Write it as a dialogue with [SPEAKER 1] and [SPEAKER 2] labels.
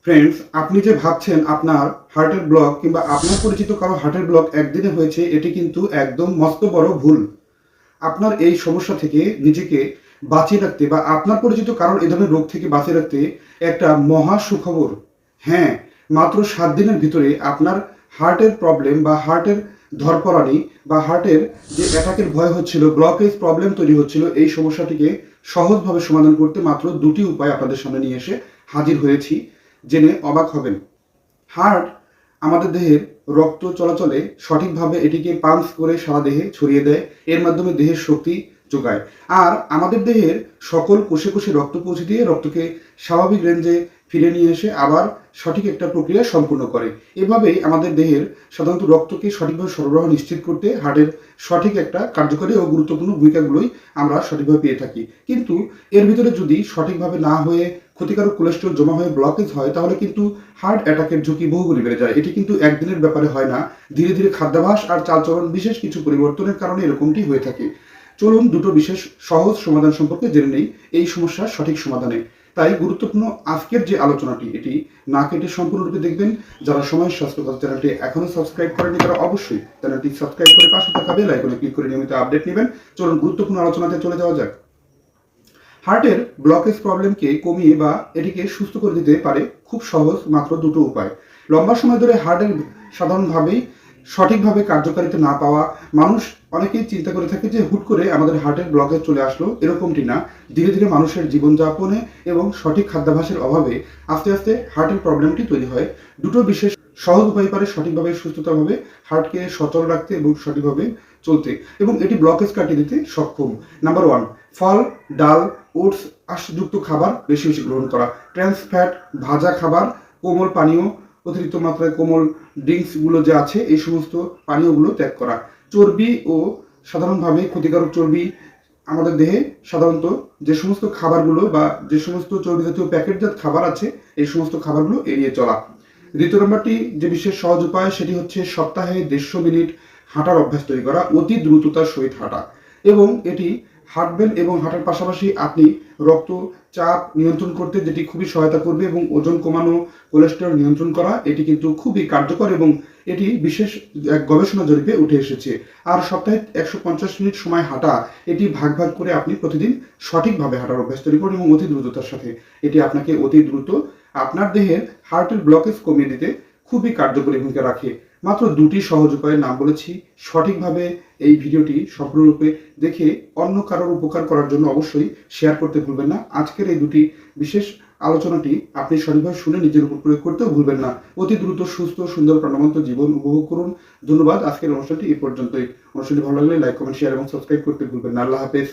[SPEAKER 1] Friends, আপনি যে ভাবছেন আপনার হার্টের ব্লক কিংবা আপনার পরিচিত কারো হার্টের ব্লক একদিনে হয়েছে, এটি কিন্তু একদম মস্ত বড় ভুল। আপনার এই সমস্যা থেকে নিজেকে বাঁচিয়ে রাখতে বা আপনার পরিচিত কারোর এ ধরনের রোগ থেকে বাঁচিয়ে রাখতে একটা মহা সুখবর। হ্যাঁ, মাত্র 7 দিনের ভিতরে আপনার হার্টের প্রবলেম বা হার্টের ধরপড়ানি বা হার্টের যে অ্যাটাকের ভয় হচ্ছিল, ব্লকেজ প্রবলেম তৈরি হচ্ছিল, এই সমস্যাটিকে সহজভাবে সমাধান করতে মাত্র 2টি উপায় আপনাদের সামনে নিয়ে এসে হাজির হয়েছি। জেনে অবাক হবেন। হার্ট আমাদের দেহের রক্ত চলাচলে সঠিকভাবে এটিকে পাম্প করে সারা দেহে ছড়িয়ে দেয়। এর মাধ্যমে দেহের শক্তি যোগায়। আর আমাদের দেহের সকল কোষে কোষে রক্ত পৌঁছে দিয়ে রক্তকে স্বাভাবিক রেঞ্জে ফিরে নিয়ে এসে আবার সঠিক একটা প্রক্রিয়া সম্পূর্ণ করে। এভাবেই আমাদের দেহের সাধারণত রক্তকে সঠিকভাবে সরবরাহ নিশ্চিত করতে হার্টের সঠিক একটা কার্যকরী ও গুরুত্বপূর্ণ ভূমিকাগুলোই আমরা সঠিকভাবে পেয়ে থাকি। কিন্তু এর ভিতরে যদি সঠিকভাবে না হয়ে ক্ষতিকারক কোলেস্ট্রল জমা হয়ে ব্লকেজ হয়, তাহলে কিন্তু হার্ট অ্যাটাকের ঝুঁকি বহুগুণে বেড়ে যায়। এটি কিন্তু একদিনের ব্যাপারে হয় না, ধীরে ধীরে খাদ্যাভ্যাস আর চালচলন বিশেষ কিছু পরিবর্তনের কারণে এরকমটি হয়ে থাকে। চলুন দুটো বিশেষ সহজ সমাধান সম্পর্কে জেনে নেই এই সমস্যার সঠিক সমাধানে। তাই গুরুত্বপূর্ণ আজকের যে আলোচনাটি, এটি না কেটে সম্পূর্ণরূপে দেখবেন। যারা সময় স্বাস্থ্য কথা চ্যানেলটি এখনো সাবস্ক্রাইব করেনি, তারা অবশ্যই চ্যানেলটি সাবস্ক্রাইব করে পাশে থাকা বেল আইকনে ক্লিক করে নিয়মিত আপডেট নেবেন। চলুন গুরুত্বপূর্ণ আলোচনাতে চলে যাওয়া যাক। হার্টের ব্লকেজ প্রবলেমকে কমিয়ে বা এটিকে সুস্থ করে দিতে পারে খুব সহজ মাত্র দুটো উপায়। লম্বা সময় ধরে হার্টের সাধারণভাবেই সঠিকভাবে কার্যকারিতা না পাওয়া মানুষ অনেকেই চিন্তা করে থাকে যে হুট করে আমাদের হার্টের ব্লকেজ চলে আসলো, এরকমটি না। ধীরে ধীরে মানুষের জীবনযাপনে এবং সঠিক খাদ্যাভ্যাসের অভাবে আস্তে আস্তে হার্টের প্রবলেমটি তৈরি হয়। দুটো বিশেষ সহজ উপায় পারে সঠিকভাবে সুস্থতাভাবে হার্টকে সচল রাখতে এবং সঠিকভাবে চলতে, এবং এটি ব্লকেজ কাটিয়ে দিতে সক্ষম। নাম্বার 1, ফল, ডাল, ওটস, আঁশযুক্ত খাবার বেশি বেশি গ্রহণ করা। ট্রান্স ফ্যাট, ভাজা খাবার, কোমল পানীয়, অতিরিক্ত মাত্রায় কোমল ড্রিঙ্কসগুলো যে আছে, এই সমস্ত পানীয়গুলো ত্যাগ করা। চর্বি ও সাধারণভাবে ক্ষতিকারক চর্বি আমাদের দেহে সাধারণত যে সমস্ত খাবারগুলো বা যে সমস্ত চর্বি জাতীয় প্যাকেটজাত খাবার আছে, এই সমস্ত খাবারগুলো এড়িয়ে চলা। দ্বিতীয় নম্বরটি যে বিশেষ সহজ উপায়, সেটি হচ্ছে সপ্তাহে 150 মিনিট হাঁটার অভ্যাস তৈরি করা, অতি দ্রুততার সহিত হাঁটা। এবং এটি হাঁটবেন এবং হাঁটার পাশাপাশি আপনি রক্তচাপ নিয়ন্ত্রণ করতে যেটি খুবই সহায়তা করবে, এবং ওজন কমানো, কোলেস্টেরল নিয়ন্ত্রণ করা, এটি কিন্তু খুবই কার্যকর এবং এটি বিশেষ এক গবেষণা জরিপে উঠে এসেছে। আর সপ্তাহে 150 মিনিট সময় হাঁটা, এটি ভাগ ভাগ করে আপনি প্রতিদিন সঠিকভাবে হাঁটার অভ্যাস তৈরি করুন এবং অতি দ্রুততার সাথে। এটি আপনাকে অতি দ্রুত আপনার দেহের হার্টের ব্লকেজ কমিয়ে দিতে খুবই কার্যকরী ভূমিকা রাখে। মাত্র 2টি সহজ উপায়ের নাম বলেছি। সঠিকভাবে এই ভিডিওটি সম্পূর্ণরূপে দেখে অন্য কারোর উপকার করার জন্য অবশ্যই শেয়ার করতে ভুলবেন না। আজকের এই 2টি বিশেষ আলোচনাটি আপনি সঠিকভাবে শুনে নিজের উপর প্রয়োগ করতেও ভুলবেন না। অতি দ্রুত সুস্থ সুন্দর প্রাণবন্ত জীবন উপভোগ করুন। ধন্যবাদ। আজকের অনুষ্ঠানটি এই পর্যন্তই। অনুষ্ঠানটি ভালো লাগলে লাইক, কমেন্ট, শেয়ার এবং সাবস্ক্রাইব করতে ভুলবেন না। আল্লাহ হাফেজ।